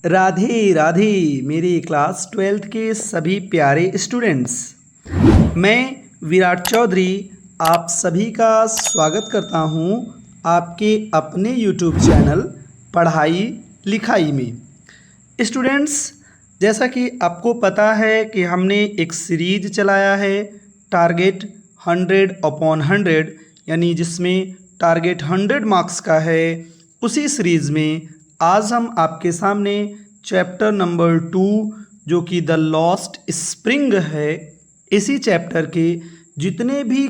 राधे राधे मेरे class 12th के सभी प्यारे स्टूडेंट्स। मैं विराट चौधरी आप सभी का स्वागत करता हूं आपके अपने यूट्यूब चैनल पढ़ाई लिखाई में। स्टूडेंट्स, जैसा कि आपको पता है कि हमने एक सीरीज चलाया है टारगेट 100/100, यानी जिसमें टारगेट 100 मार्क्स का है। उसी सीरीज़ में आज हम आपके सामने चैप्टर नंबर 2 जो कि द लॉस्ट स्प्रिंग है, इसी चैप्टर के जितने भी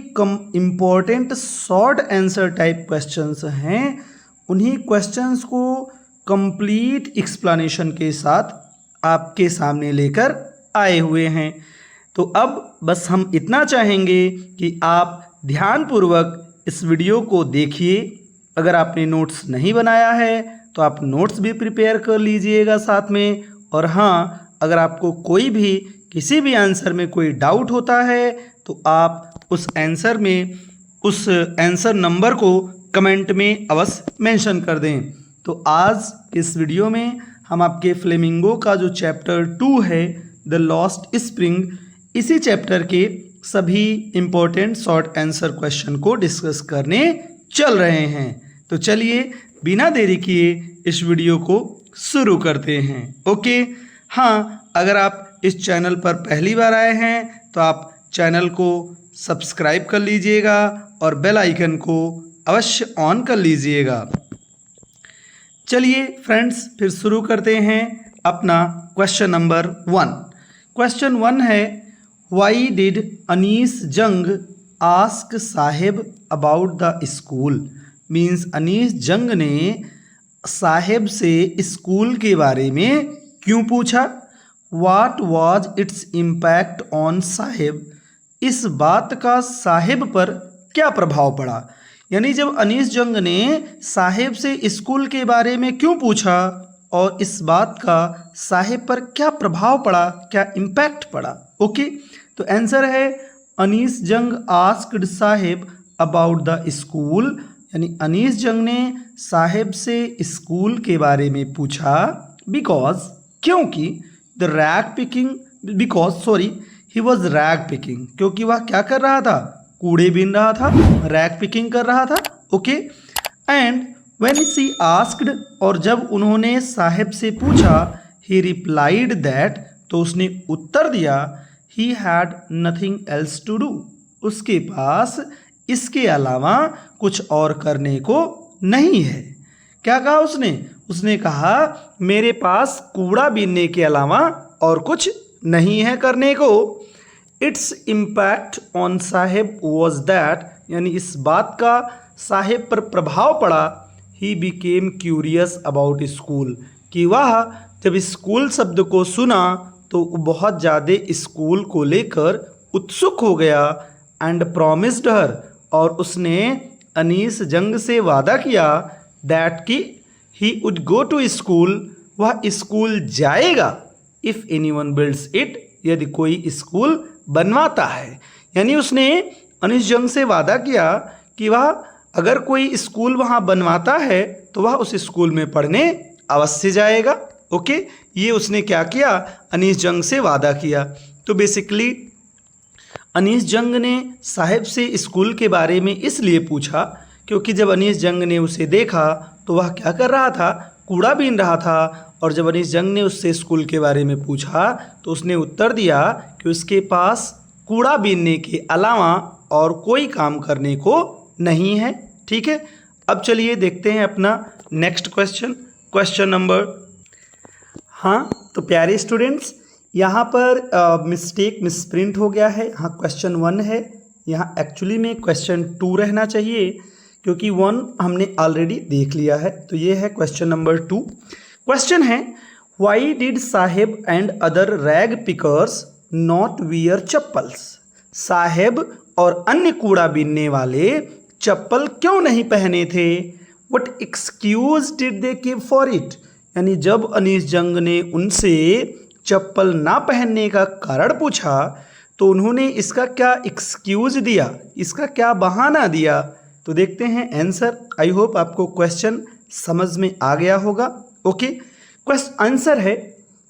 important short answer type questions हैं उन्हीं क्वेश्चंस को कंप्लीट एक्सप्लेनेशन के साथ आपके सामने लेकर आए हुए हैं। तो अब बस हम इतना चाहेंगे कि आप ध्यानपूर्वक इस वीडियो को देखिए। अगर आपने नोट्स नहीं बनाया है तो आप नोट्स भी प्रिपेयर कर लीजिएगा साथ में। और हाँ, अगर आपको कोई भी किसी भी आंसर में कोई डाउट होता है तो आप उस आंसर नंबर को कमेंट में अवश्य मेंशन कर दें। तो आज इस वीडियो में हम आपके फ्लेमिंगो का जो चैप्टर 2 है द लॉस्ट स्प्रिंग, इसी चैप्टर के सभी इम्पोर्टेंट शॉर्ट आंसर क्वेश्चन को डिस्कस करने चल रहे हैं। तो चलिए बिना देरी किए इस वीडियो को शुरू करते हैं। ओके, हाँ, अगर आप इस चैनल पर पहली बार आए हैं तो आप चैनल को सब्सक्राइब कर लीजिएगा और बेल आइकन को अवश्य ऑन कर लीजिएगा। चलिए फ्रेंड्स, फिर शुरू करते हैं अपना क्वेश्चन नंबर 1। क्वेश्चन 1 है, why did Anees Jung ask Saheb about the school. Means Anees Jung ने साहेब से स्कूल के बारे में क्यों पूछा। What was its impact on Saheb. इस बात का साहेब पर क्या प्रभाव पड़ा। यानी जब अनीस जंग ने साहेब से स्कूल के बारे में क्यों पूछा और इस बात का साहेब पर क्या प्रभाव पड़ा, क्या इम्पैक्ट पड़ा। ओके, तो आंसर है Anees Jung asked Saheb about the school. यानी अनीस जंग ने साहेब से स्कूल के बारे में पूछा बिकॉज क्योंकि ही वॉज रैग पिकिंग, क्योंकि वह क्या कर रहा था, कूड़े बीन रहा था, रैग पिकिंग कर रहा था। Okay, and when she asked, और जब उन्होंने साहेब से पूछा, ही रिप्लाइड दैट, तो उसने उत्तर दिया, he had nothing else to do, उसके पास इसके अलावा कुछ और करने को नहीं है। क्या कहा उसने? उसने कहा मेरे पास कूड़ा बीनने के अलावा और कुछ नहीं है करने को। Its impact on Saheb was that, यानी इस बात का साहेब पर प्रभाव पड़ा, he became curious about school, कि वह जब स्कूल शब्द को सुना तो बहुत ज़्यादा स्कूल को लेकर उत्सुक हो गया। एंड प्रॉमिस्ड हर, और उसने अनीस जंग से वादा किया दैट कि he would go to school, वह स्कूल जाएगा, इफ़ एनीवन बिल्ड्स इट, यदि कोई स्कूल बनवाता है। यानी उसने अनीस जंग से वादा किया कि वह अगर कोई स्कूल वहाँ बनवाता है तो वह उस स्कूल में पढ़ने अवश्य जाएगा। ओके, ये उसने क्या किया, अनीस जंग से वादा किया। तो बेसिकली अनीस जंग ने साहेब से स्कूल के बारे में इसलिए पूछा क्योंकि जब अनीस जंग ने उसे देखा तो वह क्या कर रहा था, कूड़ा बीन रहा था। और जब अनीस जंग ने उससे स्कूल के बारे में पूछा तो उसने उत्तर दिया कि उसके पास कूड़ा बीनने के अलावा और कोई काम करने को नहीं है। ठीक है, अब चलिए देखते हैं अपना नेक्स्ट क्वेश्चन, क्वेश्चन नंबर। हाँ, तो प्यारे स्टूडेंट्स, यहाँ पर मिसप्रिंट हो गया है। यहाँ क्वेश्चन 1 है, यहाँ एक्चुअली में क्वेश्चन 2 रहना चाहिए क्योंकि 1 हमने ऑलरेडी देख लिया है। तो ये है क्वेश्चन नंबर 2। क्वेश्चन है, why did Saheb and other rag pickers not wear chappals. Saheb और अन्य कूड़ा बीनने वाले चप्पल क्यों नहीं पहने थे। What excuse did they give for it, यानी जब अनीस जंग ने उनसे चप्पल ना पहनने का कारण पूछा तो उन्होंने इसका क्या एक्सक्यूज़ दिया, इसका क्या बहाना दिया। तो देखते हैं आंसर। आई होप आपको क्वेश्चन समझ में आ गया होगा। ओके, क्वेश्चन आंसर है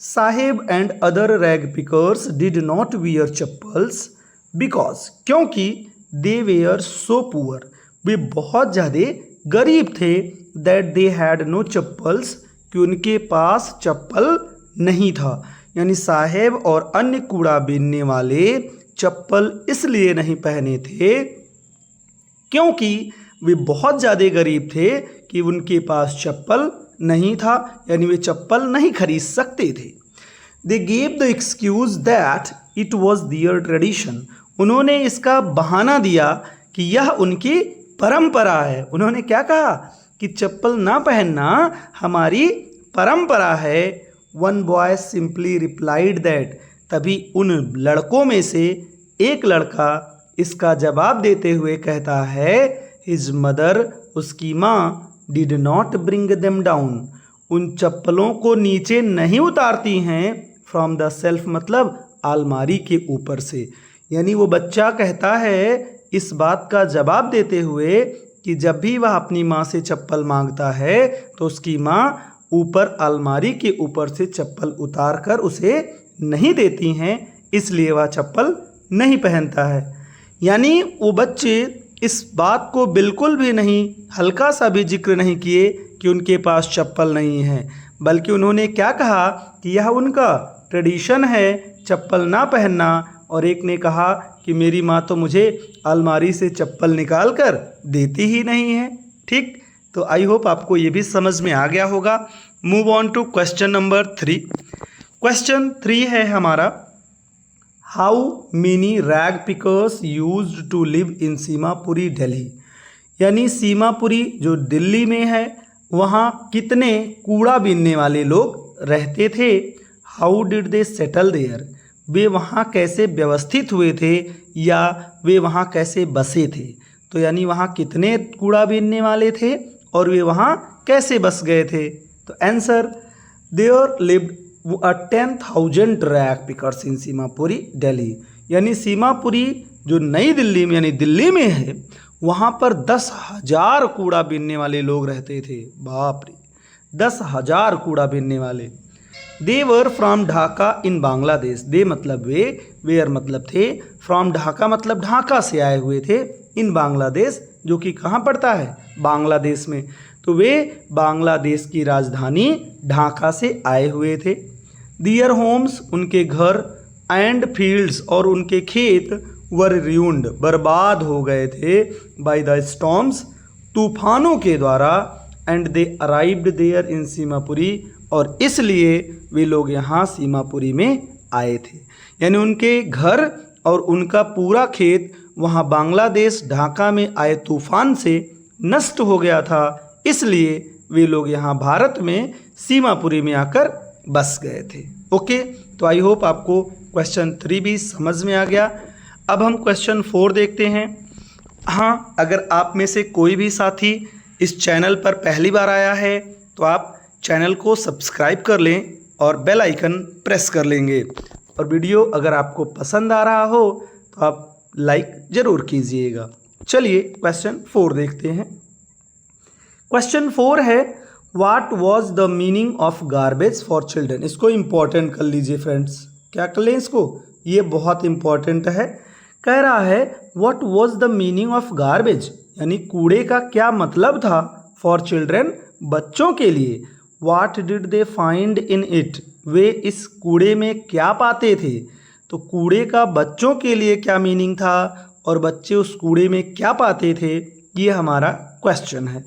Saheb and other rag pickers did not wear chappals because, क्योंकि दे वेयर सो पुअर, वे बहुत ज़्यादा गरीब थे, that they had no chappals, कि उनके पास चप्पल नहीं था। यानी साहेब और अन्य कूड़ा बीनने वाले चप्पल इसलिए नहीं पहने थे क्योंकि वे बहुत ज़्यादा गरीब थे कि उनके पास चप्पल नहीं था, यानी वे चप्पल नहीं खरीद सकते थे। They gave the excuse that it was their tradition, उन्होंने इसका बहाना दिया कि यह उनकी परंपरा है। उन्होंने क्या कहा कि चप्पल ना पहनना हमारी परंपरा है। One boy simply replied that, तभी उन लड़कों में से एक लड़का इसका जवाब देते हुए कहता है हिज मदर, उसकी माँ, did not bring them down, उन चप्पलों को नीचे नहीं उतारती हैं, फ्रॉम द सेल्फ मतलब अलमारी के ऊपर से। यानी वो बच्चा कहता है इस बात का जवाब देते हुए कि जब भी वह अपनी माँ से चप्पल मांगता है तो उसकी माँ ऊपर अलमारी के ऊपर से चप्पल उतार कर उसे नहीं देती हैं, इसलिए वह चप्पल नहीं पहनता है। यानी वो बच्चे इस बात को बिल्कुल भी नहीं, हल्का सा भी जिक्र नहीं किए कि उनके पास चप्पल नहीं है, बल्कि उन्होंने क्या कहा कि यह उनका ट्रेडिशन है चप्पल ना पहनना। और एक ने कहा कि मेरी माँ तो मुझे अलमारी से चप्पल निकाल कर देती ही नहीं है। ठीक, तो आई होप आपको ये भी समझ में आ गया होगा। Move on to question number 3। Question 3 है हमारा, how many rag pickers used to live in Seemapuri Delhi, यानी सीमापुरी जो दिल्ली में है वहाँ कितने कूड़ा बीनने वाले लोग रहते थे। How did they settle there, वे वहाँ कैसे व्यवस्थित हुए थे या वे वहाँ कैसे बसे थे। तो यानी वहाँ कितने कूड़ा बीनने वाले थे और वे वहाँ कैसे बस गए थे। तो answer, there lived 10,000 rag pickers in Seemapuri Delhi, यानी सीमापुरी जो नई दिल्ली में यानी दिल्ली में है वहाँ पर 10,000 कूड़ा बीनने वाले लोग रहते थे। बाप रे, 10,000 कूड़ा बीनने वाले। दे वर फ्रॉम ढाका इन बांग्लादेश, दे मतलब वे, वेयर मतलब थे, फ्रॉम ढाका मतलब ढाका से आए हुए थे, इन बांग्लादेश जो कि कहाँ पड़ता है, बांग्लादेश में। तो वे बांग्लादेश की राजधानी ढाका से आए हुए थे। दियर होम्स, उनके घर, एंड फील्ड्स, और उनके खेत, वर रूइंड, बर्बाद हो गए थे, बाय द स्टॉर्म्स, तूफानों के द्वारा, and they arrived there in Seemapuri, और इसलिए वे लोग यहाँ सीमापुरी में आए थे। यानी उनके घर और उनका पूरा खेत वहाँ बांग्लादेश ढाका में आए तूफान से नष्ट हो गया था, इसलिए वे लोग यहाँ भारत में सीमापुरी में आकर बस गए थे। ओके, तो आई होप आपको क्वेश्चन 3 भी समझ में आ गया। अब हम क्वेश्चन 4 देखते हैं। हाँ, अगर आप में से कोई भी साथी इस चैनल पर पहली बार आया है तो आप चैनल को सब्सक्राइब कर लें और बेल आइकन प्रेस कर लेंगे, और वीडियो अगर आपको पसंद आ रहा हो तो आप लाइक ज़रूर कीजिएगा। चलिए क्वेश्चन 4 देखते हैं। क्वेश्चन 4 है, what was the meaning of garbage for children. इसको इम्पोर्टेंट कर लीजिए फ्रेंड्स, क्या कर लें इसको, ये बहुत इम्पोर्टेंट है। कह रहा है what was the meaning of garbage, यानी कूड़े का क्या मतलब था, फॉर चिल्ड्रन, बच्चों के लिए। What did they find in it, वे इस कूड़े में क्या पाते थे। तो कूड़े का बच्चों के लिए क्या मीनिंग था और बच्चे उस कूड़े में क्या पाते थे, ये हमारा क्वेश्चन है।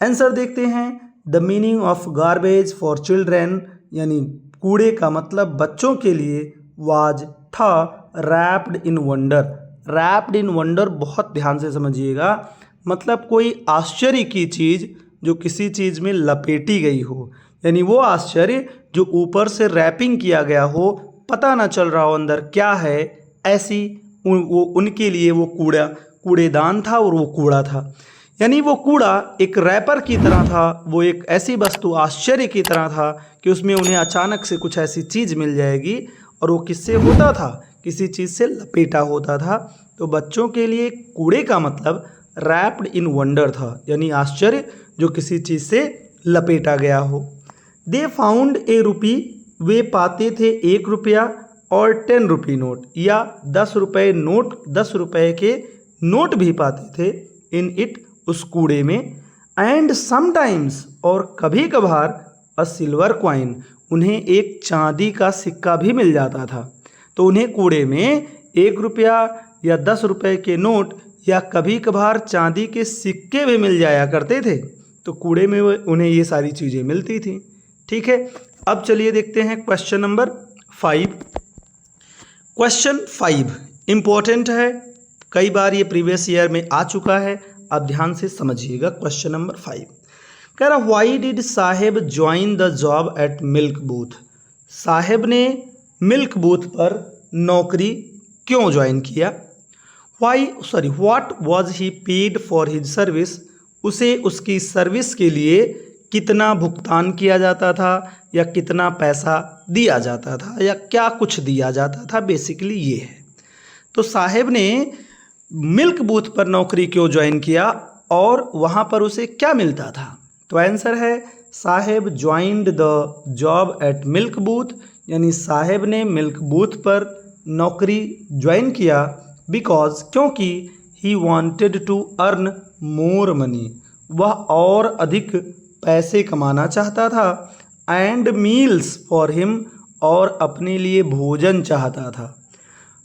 आंसर देखते हैं। The meaning of garbage for children, यानी कूड़े का मतलब बच्चों के लिए, वाज था, wrapped in wonder. Wrapped in wonder बहुत ध्यान से समझिएगा, मतलब कोई आश्चर्य की चीज़ जो किसी चीज़ में लपेटी गई हो, यानी वो आश्चर्य जो ऊपर से रैपिंग किया गया हो, पता ना चल रहा हो अंदर क्या है, ऐसी वो उनके लिए वो कूड़ेदान था और वो कूड़ा था। यानी वो कूड़ा एक रैपर की तरह था, वो एक ऐसी वस्तु आश्चर्य की तरह था कि उसमें उन्हें अचानक से कुछ ऐसी चीज़ मिल जाएगी, और वो किससे होता था, किसी चीज़ से लपेटा होता था। तो बच्चों के लिए कूड़े का मतलब रैप्ड इन वंडर था, यानी आश्चर्य जो किसी चीज़ से लपेटा गया हो। दे फाउंड ए रुपी, वे पाते थे 1 रुपया और 10 रुपी नोट या 10 रुपये नोट, 10 रुपये के नोट भी पाते थे इन इट, उस कूड़े में। एंड समटाइम्स, और कभी कभार, अ सिल्वर क्वाइन, उन्हें एक चांदी का सिक्का भी मिल जाता था। तो उन्हें कूड़े में 1 रुपया या 10 रुपये के नोट या कभी कभार चांदी के सिक्के भी मिल जाया करते थे। तो कूड़े में उन्हें ये सारी चीज़ें मिलती थी। ठीक है, अब चलिए देखते हैं क्वेश्चन नंबर 5। क्वेश्चन 5 इम्पोर्टेंट है, कई बार ये प्रीवियस ईयर में आ चुका है। अब ध्यान से समझिएगा। क्वेश्चन नंबर 5 कह रहा, why did Saheb join the job at milk booth. Saheb ने मिल्क बूथ पर नौकरी क्यों ज्वाइन किया। What was he paid for his service, उसे उसकी सर्विस के लिए कितना भुगतान किया जाता था या कितना पैसा दिया जाता था या क्या कुछ दिया जाता था, बेसिकली ये है। तो साहेब ने मिल्क बूथ पर नौकरी क्यों ज्वाइन किया और वहाँ पर उसे क्या मिलता था। तो आंसर है Saheb joined the job at milk booth, यानी साहेब ने मिल्क बूथ पर नौकरी ज्वाइन किया बिकॉज, क्योंकि he wanted to earn more money, वह और अधिक पैसे कमाना चाहता था। एंड मील्स फॉर हिम, और अपने लिए भोजन चाहता था।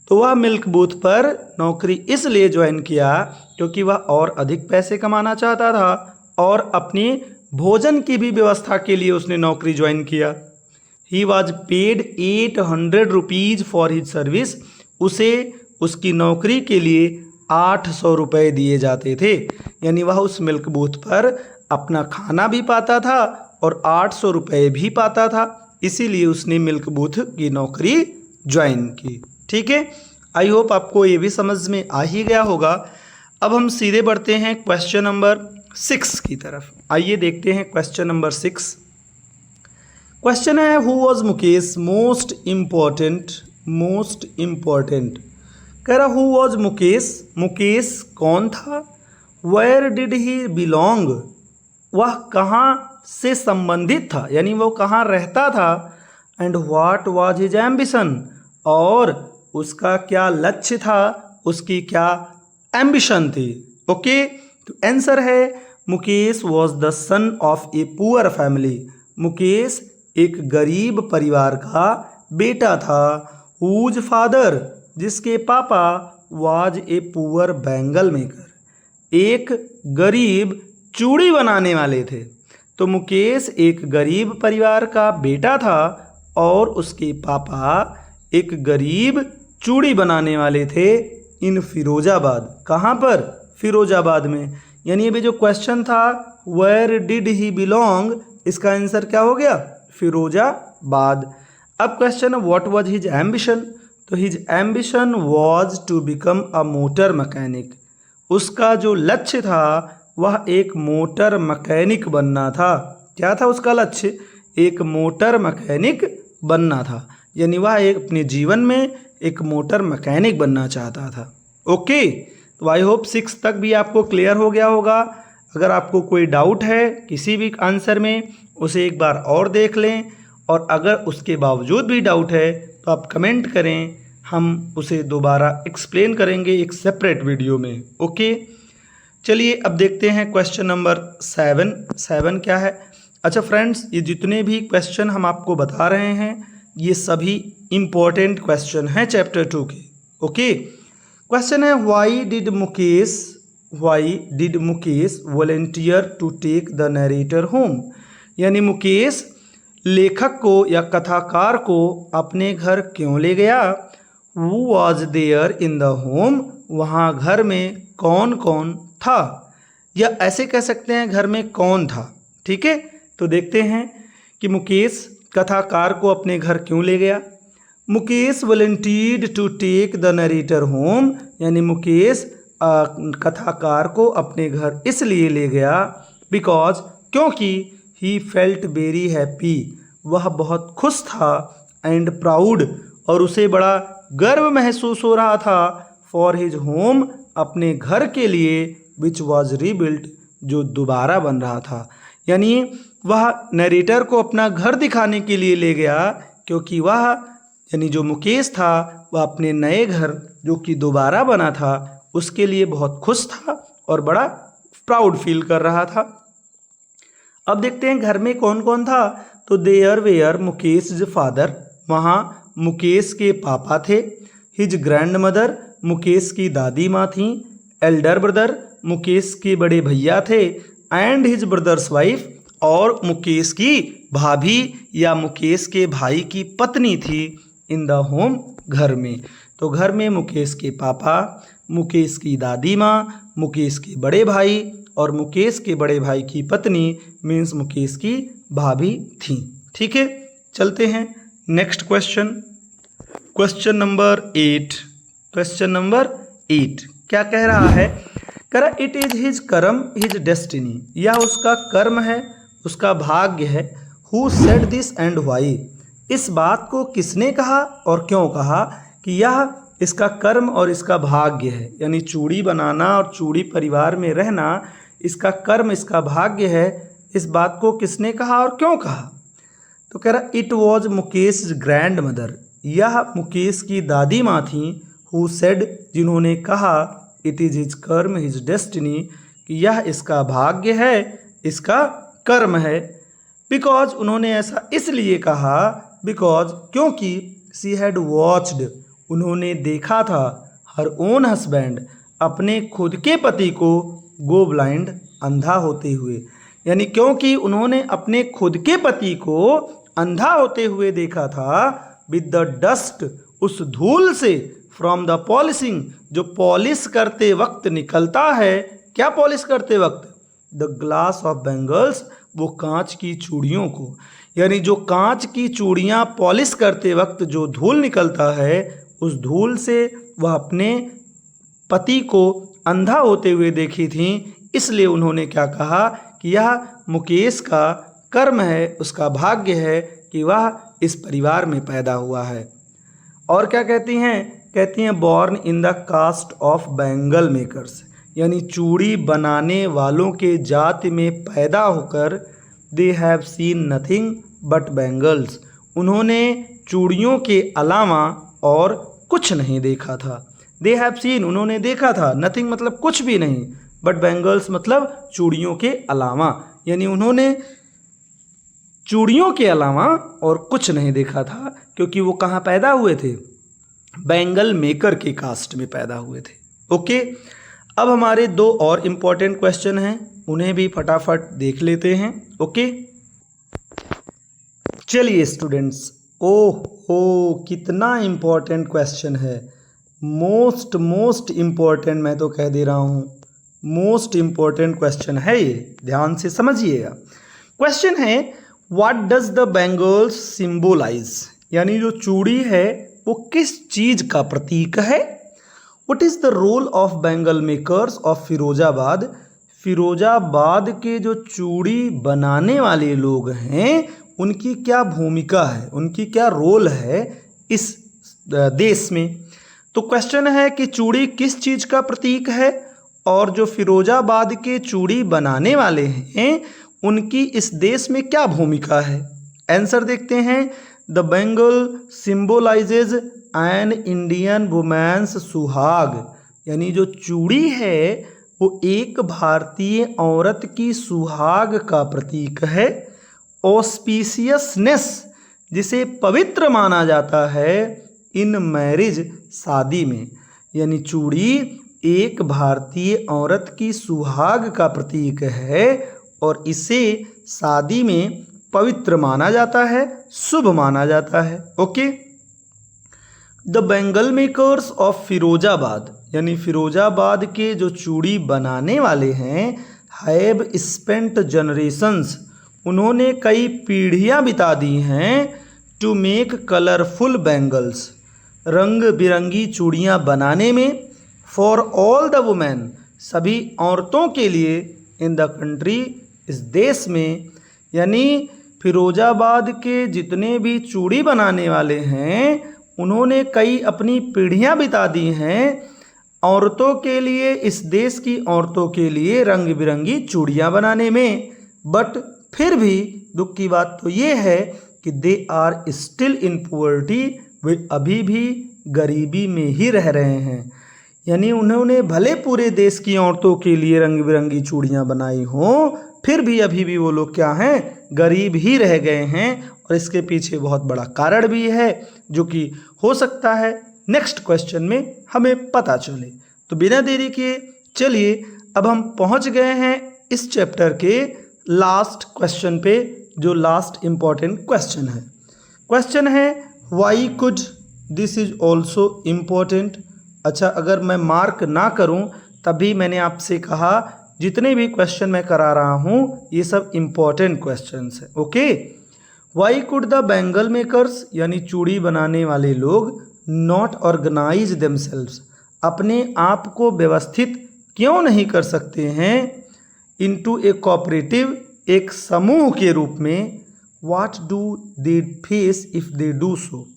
तो वह मिल्क बूथ पर नौकरी इसलिए ज्वाइन किया क्योंकि वह और अधिक पैसे कमाना चाहता था और अपने भोजन की भी व्यवस्था के लिए उसने नौकरी ज्वाइन किया। He was paid 800 rupees for his service, उसे उसकी नौकरी के लिए 800 रुपये दिए जाते थे, यानी वह उस मिल्क बूथ पर अपना खाना भी पाता था और 800 रुपये भी पाता था, इसीलिए उसने मिल्क बूथ की नौकरी ज्वाइन की। ठीक है, आई होप आपको ये भी समझ में आ ही गया होगा। अब हम सीधे बढ़ते हैं क्वेश्चन नंबर 6 की तरफ। आइए देखते हैं क्वेश्चन नंबर 6। क्वेश्चन है, who was Mukesh most important. कह रहा, हु वॉज मुकेश, मुकेश कौन था। वेयर डिड ही बिलोंग, वह कहाँ से संबंधित था, यानी वो कहाँ रहता था। And what was his ambition, और उसका क्या लक्ष्य था, उसकी क्या एम्बिशन थी। ओके, तो आंसर है Mukesh was the son of a poor family, Mukesh एक गरीब परिवार का बेटा था। हुज फादर, जिसके पापा, was a poor bangle maker, एक गरीब चूड़ी बनाने वाले थे। तो मुकेश एक गरीब परिवार का बेटा था और उसके पापा एक गरीब चूड़ी बनाने वाले थे इन फिरोजाबाद। कहाँ पर, फिरोजाबाद में। यानी ये जो क्वेश्चन था वेयर डिड ही बिलोंग, इसका आंसर क्या हो गया, फिरोजाबाद। अब क्वेश्चन है व्हाट वाज हिज एम्बिशन। तो his ambition was to become a motor mechanic, उसका जो लक्ष्य था वह एक मोटर मैकेनिक बनना था। क्या था उसका लक्ष्य, एक मोटर मैकेनिक बनना था, यानी वह एक अपने जीवन में एक मोटर मैकेनिक बनना चाहता था। ओके, तो आई होप 6 तक भी आपको क्लियर हो गया होगा। अगर आपको कोई डाउट है किसी भी आंसर में, उसे एक बार और देख लें, और अगर उसके बावजूद भी डाउट है तो आप कमेंट करें, हम उसे दोबारा एक्सप्लेन करेंगे एक सेपरेट वीडियो में। ओके, चलिए अब देखते हैं क्वेश्चन नंबर 7 क्या है। अच्छा फ्रेंड्स, ये जितने भी क्वेश्चन हम आपको बता रहे हैं ये सभी इम्पोर्टेंट क्वेश्चन हैं चैप्टर 2 के। ओके, क्वेश्चन है why did Mukesh volunteer to take the narrator home, यानी मुकेश लेखक को या कथाकार को अपने घर क्यों ले गया। Who was there in the home, वहाँ घर में कौन कौन था, या ऐसे कह सकते हैं घर में कौन था। ठीक है, तो देखते हैं कि मुकेश कथाकार को अपने घर क्यों ले गया। Mukesh volunteered to take the narrator home, यानी मुकेश कथाकार को अपने घर इसलिए ले गया बिकॉज, क्योंकि ही फेल्ट वेरी हैप्पी, वह बहुत खुश था, एंड प्राउड, और उसे बड़ा गर्व महसूस हो रहा था, फॉर हिज होम, अपने घर के लिए, विच वॉज रीबिल्ट, जो दोबारा बन रहा था। यानी वह नरेटर को अपना घर दिखाने के लिए ले गया, क्योंकि वह यानी जो मुकेश था वह अपने नए घर जो कि दोबारा बना था उसके लिए बहुत खुश था और बड़ा प्राउड फील कर रहा था। अब देखते हैं घर में कौन कौन था। तो देयर वेयर मुकेश फादर, वहाँ मुकेश के पापा थे। हिज ग्रैंड मदर, मुकेश की दादी माँ थी। एल्डर ब्रदर, मुकेश के बड़े भैया थे। एंड हिज ब्रदर्स वाइफ, और मुकेश की भाभी या मुकेश के भाई की पत्नी थी। इन द होम, घर में। तो घर में मुकेश के पापा, मुकेश की दादी माँ, मुकेश के बड़े भाई और मुकेश के बड़े भाई की पत्नी मीन्स मुकेश की भाभी थी। ठीक है, चलते हैं next question. Question number 8। Question number 8 क्या कह रहा है? कह रहा इट इज हिज कर्म हिज डेस्टिनी, यह उसका कर्म है, उसका भाग्य है। Who said this and why, इस बात को किसने कहा और क्यों कहा कि यह इसका कर्म और इसका भाग्य है, यानी चूड़ी बनाना और चूड़ी परिवार में रहना इसका कर्म इसका भाग्य है। इस बात को किसने कहा और क्यों कहा? तो कह रहा it was Mukesh grand mother, यह मुकेश की दादी माँ थी। हु सेड, जिन्होंने कहा इट इज हिज कर्म हिज डेस्टिनी, कि यह इसका भाग्य है, इसका कर्म है। बिकॉज, उन्होंने ऐसा इसलिए कहा, बिकॉज क्योंकि शी हैड वॉच्ड, उन्होंने देखा था, हर ओन हस्बैंड, अपने खुद के पति को गो ब्लाइंड, अंधा होते हुए, यानी क्योंकि उन्होंने अपने खुद के पति को अंधा होते हुए देखा था। विद द डस्ट, उस धूल से, फ्रॉम द पॉलिशिंग, जो पॉलिश करते वक्त निकलता है। क्या पॉलिश करते वक्त? द ग्लास ऑफ बैंगल्स, वो कांच की चूड़ियों को, यानी जो कांच की चूड़ियाँ पॉलिश करते वक्त जो धूल निकलता है, उस धूल से वह अपने पति को अंधा होते हुए देखी थी। इसलिए उन्होंने क्या कहा कि यह मुकेश का कर्म है, उसका भाग्य है कि वह इस परिवार में पैदा हुआ है। और क्या कहती हैं? कहती हैं born in the caste of bangle makers, यानी चूड़ी बनाने वालों के जाति में पैदा होकर they have seen nothing but bangles, उन्होंने चूड़ियों के अलावा और कुछ नहीं देखा था। दे हैव सीन, उन्होंने देखा था, नथिंग मतलब कुछ भी नहीं, बट बैंगल्स मतलब चूड़ियों के अलावा, यानी उन्होंने चूड़ियों के अलावा और कुछ नहीं देखा था। क्योंकि वो कहाँ पैदा हुए थे? बैंगल मेकर के कास्ट में पैदा हुए थे। ओके, अब हमारे 2 और इम्पॉर्टेंट क्वेश्चन हैं, उन्हें भी फटाफट देख लेते हैं। ओके, चलिए स्टूडेंट्स, ओह कितना इम्पॉर्टेंट क्वेश्चन है, मोस्ट इम्पॉर्टेंट, मैं तो कह दे रहा हूँ मोस्ट इम्पॉर्टेंट क्वेश्चन है ये, ध्यान से समझिएगा। क्वेश्चन है what does the bangles symbolise, यानी जो चूड़ी है वो किस चीज़ का प्रतीक है। What is the role of bangle makers of Firozabad, Firozabad के जो चूड़ी बनाने वाले लोग हैं उनकी क्या भूमिका है, उनकी क्या रोल है इस देश में। तो क्वेश्चन है कि चूड़ी किस चीज़ का प्रतीक है और जो फिरोजाबाद के चूड़ी बनाने वाले हैं उनकी इस देश में क्या भूमिका है। आंसर देखते हैं। The bangle symbolises an Indian women's suhaag, यानी जो चूड़ी है वो एक भारतीय औरत की सुहाग का प्रतीक है। ऑस्पिशियसनेस, जिसे पवित्र माना जाता है इन मैरिज, शादी में, यानी चूड़ी एक भारतीय औरत की सुहाग का प्रतीक है और इसे शादी में पवित्र माना जाता है, शुभ माना जाता है। Okay, the bangle makers of Firozabad, यानी फिरोजाबाद के जो चूड़ी बनाने वाले हैं, हैव स्पेंट जनरेशंस, उन्होंने कई पीढ़ियां बिता दी हैं, टू मेक कलरफुल बैंगल्स, रंग बिरंगी चूड़ियां बनाने में, फॉर ऑल द वुमेन, सभी औरतों के लिए, इन द कंट्री, इस देश में, यानी फिरोजाबाद के जितने भी चूड़ी बनाने वाले हैं उन्होंने कई अपनी पीढ़ियां बिता दी हैं औरतों के लिए, इस देश की औरतों के लिए रंग बिरंगी चूड़ियां बनाने में। बट फिर भी दुख की बात तो ये है कि they are still in poverty, वे अभी भी गरीबी में ही रह रहे हैं। यानी उन्होंने भले पूरे देश की औरतों के लिए रंग बिरंगी चूड़ियाँ बनाई हों, फिर भी अभी भी वो लोग क्या हैं, गरीब ही रह गए हैं। और इसके पीछे बहुत बड़ा कारण भी है जो कि हो सकता है नेक्स्ट क्वेश्चन में हमें पता चले। तो बिना देरी किए चलिए अब हम पहुंच गए हैं इस चैप्टर के लास्ट क्वेश्चन पे, जो लास्ट इम्पॉर्टेंट क्वेश्चन है। क्वेश्चन है Y could, this is also important. अच्छा, अगर मैं मार्क ना करूं तभी मैंने आपसे कहा जितने भी क्वेश्चन मैं करा रहा हूं ये सब इम्पॉर्टेंट क्वेश्चंस हैं। Okay, Y could the bangle makers, यानी चूड़ी बनाने वाले लोग, नॉट ऑर्गेनाइज देमसेल्व्स, अपने आप को व्यवस्थित क्यों नहीं कर सकते हैं, इनटू ए कोऑपरेटिव, एक समूह के रूप में। What do they face if they do so,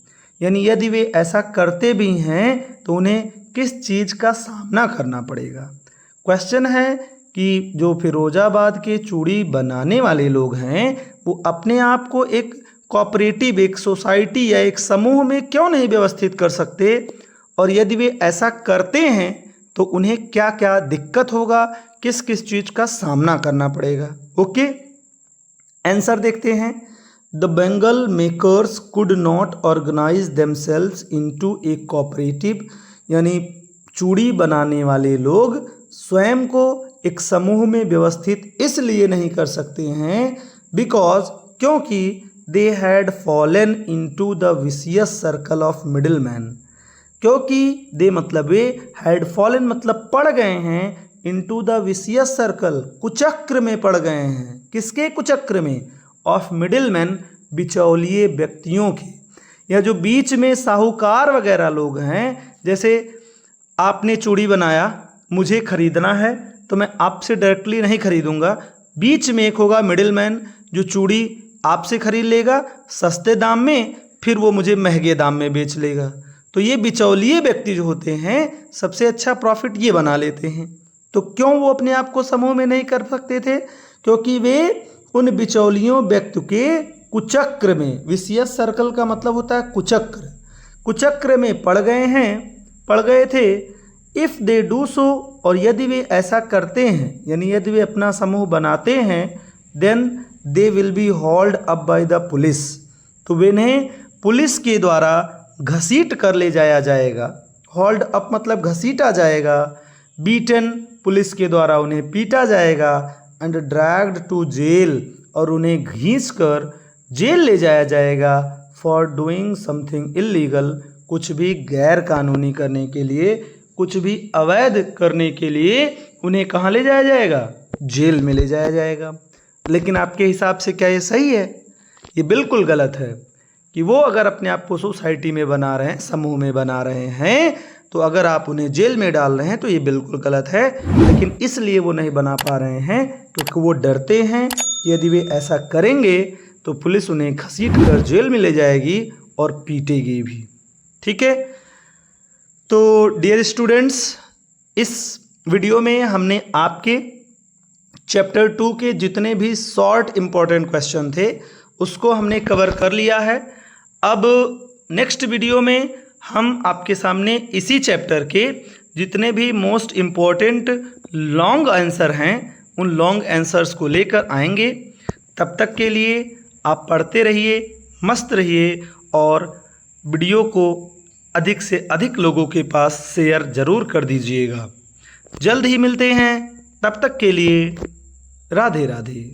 यानी यदि वे ऐसा करते भी हैं तो उन्हें किस चीज़ का सामना करना पड़ेगा। क्वेश्चन है कि जो फिरोजाबाद के चूड़ी बनाने वाले लोग हैं वो अपने आप को एक कोऑपरेटिव, एक सोसाइटी या एक समूह में क्यों नहीं व्यवस्थित कर सकते, और यदि वे ऐसा करते हैं तो उन्हें क्या क्या दिक्कत होगा, किस किस चीज़ का सामना करना पड़ेगा। ओके, आंसर देखते हैं। The bangle makers could not organise themselves into a cooperative, यानी चूड़ी बनाने वाले लोग स्वयं को एक समूह में व्यवस्थित इसलिए नहीं कर सकते हैं बिकॉज, क्योंकि they had fallen into the vicious circle of middle man, क्योंकि दे मतलब वे, हैड फॉलन मतलब पड़ गए हैं, इनटू द विशियस सर्कल, कुचक्र में पड़ गए हैं। किसके कुचक्र में, ऑफ मिडिल मैन, बिचौलिए व्यक्तियों के, या जो बीच में साहूकार वगैरह लोग हैं। जैसे आपने चूड़ी बनाया, मुझे खरीदना है तो मैं आपसे डायरेक्टली नहीं खरीदूंगा, बीच में एक होगा मिडिल मैन जो चूड़ी आपसे खरीद लेगा सस्ते दाम में, फिर वो मुझे महंगे दाम में बेच लेगा। तो ये बिचौलिए व्यक्ति जो होते हैं सबसे अच्छा प्रॉफिट ये बना लेते हैं। तो क्यों वो अपने आप को समूह में नहीं कर सकते थे, क्योंकि वे उन बिचौलियों व्यक्ति के कुचक्र में, विशियस सर्कल का मतलब होता है कुचक्र, कुचक्र में पड़ गए थे। इफ़ दे डू सो, और यदि वे ऐसा करते हैं, यानी यदि वे अपना समूह बनाते हैं, then they will be hauled up by the police, तो वे इन्हें पुलिस के द्वारा घसीट कर ले जाया जाएगा। हॉल्ड अप मतलब घसीटा जाएगा, बीटन पुलिस के द्वारा उन्हें पीटा जाएगा, एंड ड्रैग्ड टू जेल, और उन्हें घींच कर जेल ले जाया जाएगा, फॉर डूइंग समथिंग इलीगल, कुछ भी गैर कानूनी करने के लिए, कुछ भी अवैध करने के लिए उन्हें कहाँ ले जाया जाएगा, जेल में ले जाया जाएगा। लेकिन आपके हिसाब से क्या ये सही है? ये बिल्कुल गलत है कि वो अगर अपने आप को सोसाइटी में बना रहे हैं, समूह में बना रहे हैं, तो अगर आप उन्हें जेल में डाल रहे हैं तो ये बिल्कुल गलत है। लेकिन इसलिए वो नहीं बना पा रहे हैं क्योंकि वो डरते हैं कि यदि वे ऐसा करेंगे तो पुलिस उन्हें घसीट कर जेल में ले जाएगी और पीटेगी भी। ठीक है, तो डियर स्टूडेंट्स, इस वीडियो में हमने आपके चैप्टर 2 के जितने भी शॉर्ट इम्पॉर्टेंट क्वेश्चन थे उसको हमने कवर कर लिया है। अब नेक्स्ट वीडियो में हम आपके सामने इसी चैप्टर के जितने भी मोस्ट इम्पॉर्टेंट लॉन्ग आंसर हैं उन लॉन्ग आंसर्स को लेकर आएंगे। तब तक के लिए आप पढ़ते रहिए, मस्त रहिए और वीडियो को अधिक से अधिक लोगों के पास शेयर ज़रूर कर दीजिएगा। जल्द ही मिलते हैं, तब तक के लिए राधे राधे।